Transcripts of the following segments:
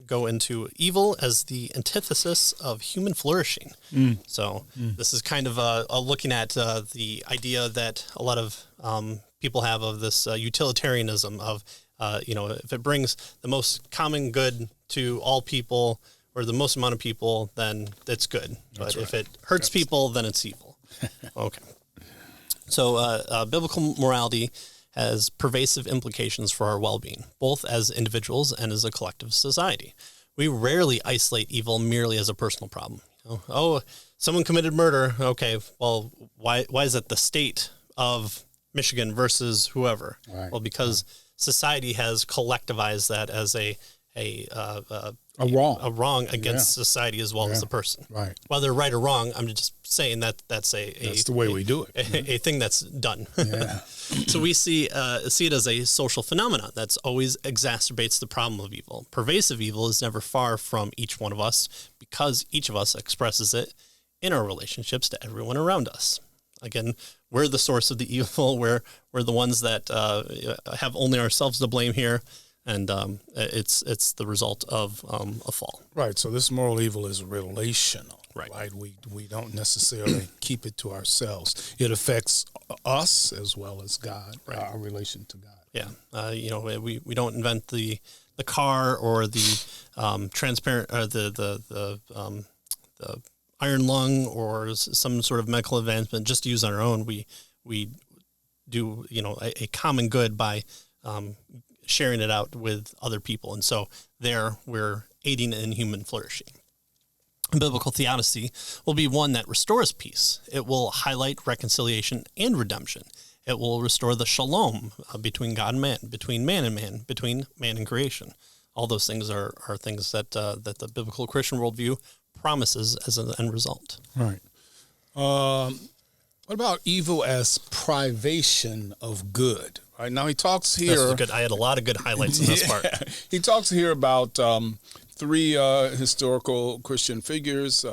go into evil as the antithesis of human flourishing. So this is kind of looking at the idea that a lot of people have of this utilitarianism of, if it brings the most common good to all people or the most amount of people, then it's good. But if it hurts people, then it's evil. Okay. So biblical morality has pervasive implications for our well-being, both as individuals and as a collective society. We rarely isolate evil merely as a personal problem. Oh, someone committed murder. Okay, well, why is it the state of Michigan versus whoever? Right. Well, because society has collectivized that as a wrong against society as well as the person. Right. Whether right or wrong, I'm just saying that's the way we do it. A thing that's done. Yeah. So we see it as a social phenomenon that's always exacerbates the problem of evil. Pervasive evil is never far from each one of us because each of us expresses it in our relationships to everyone around us. Again, we're the source of the evil. We're the ones that have only ourselves to blame here. And it's the result of a fall. Right. So this moral evil is relational. Right. We don't necessarily keep it to ourselves. It affects us as well as God. Right. Our relation to God. Yeah. We don't invent the car or the transparent or the iron lung or some sort of medical advancement just to use on our own. We do a common good by sharing it out with other people. And so there we're aiding in human flourishing. Biblical theodicy will be one that restores peace. It will highlight reconciliation and redemption. It will restore the shalom between God and man, between man and man, between man and creation. All those things are things that the biblical Christian worldview promises as an end result. Right. What about evil as privation of good? Right, now he talks here. That's good. I had a lot of good highlights in this part. He talks here about three historical Christian figures: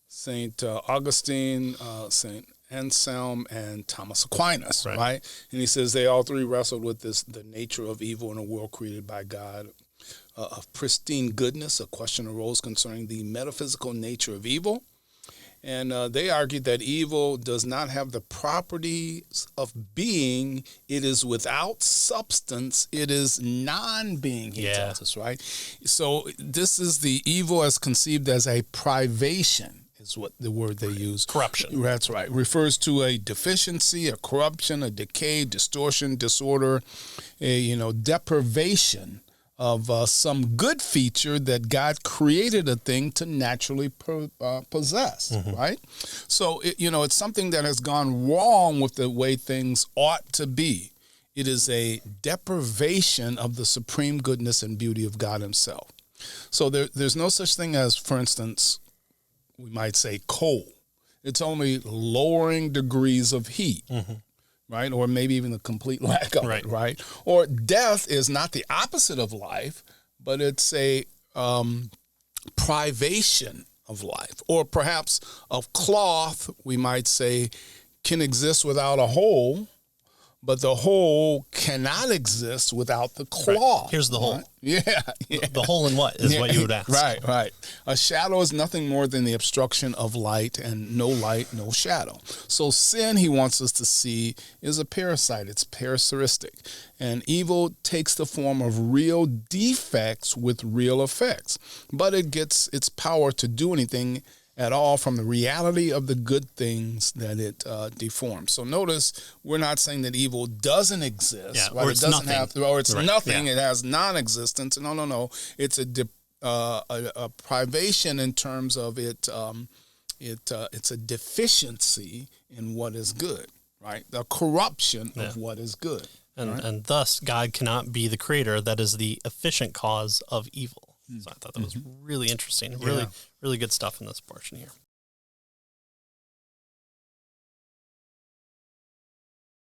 Saint Augustine, Saint Anselm, and Thomas Aquinas. Right, and he says they all three wrestled with the nature of evil in a world created by God. Of pristine goodness, a question arose concerning the metaphysical nature of evil. And they argued that evil does not have the properties of being. It is without substance. It is non-being, he tells us, right? So this is the evil as conceived as a privation, is what the word they use. Corruption. That's right. Refers to a deficiency, a corruption, a decay, distortion, disorder, deprivation of some good feature that God created a thing to naturally possess, right? So, it's something that has gone wrong with the way things ought to be. It is a deprivation of the supreme goodness and beauty of God himself. So there's no such thing as, for instance, we might say coal. It's only lowering degrees of heat. Right? Or maybe even the complete lack of it, right? Or death is not the opposite of life, but it's a privation of life. Or perhaps of cloth, we might say, can exist without a hole, but the hole cannot exist without the cloth. Right. Here's the hole. Yeah. The hole in what is what you would ask. Right. A shadow is nothing more than the obstruction of light, and no light, no shadow. So sin, he wants us to see, is a parasite. It's parasitic. And evil takes the form of real defects with real effects. But it gets its power to do anything at all from the reality of the good things that it deforms. So notice, we're not saying that evil doesn't exist, or it's nothing. Nothing. It has non-existence. No. It's a privation in terms of it's a deficiency in what is good, right? The corruption of what is good. And thus, God cannot be the creator that is the efficient cause of evil. So I thought that was really interesting. Really good stuff in this portion here.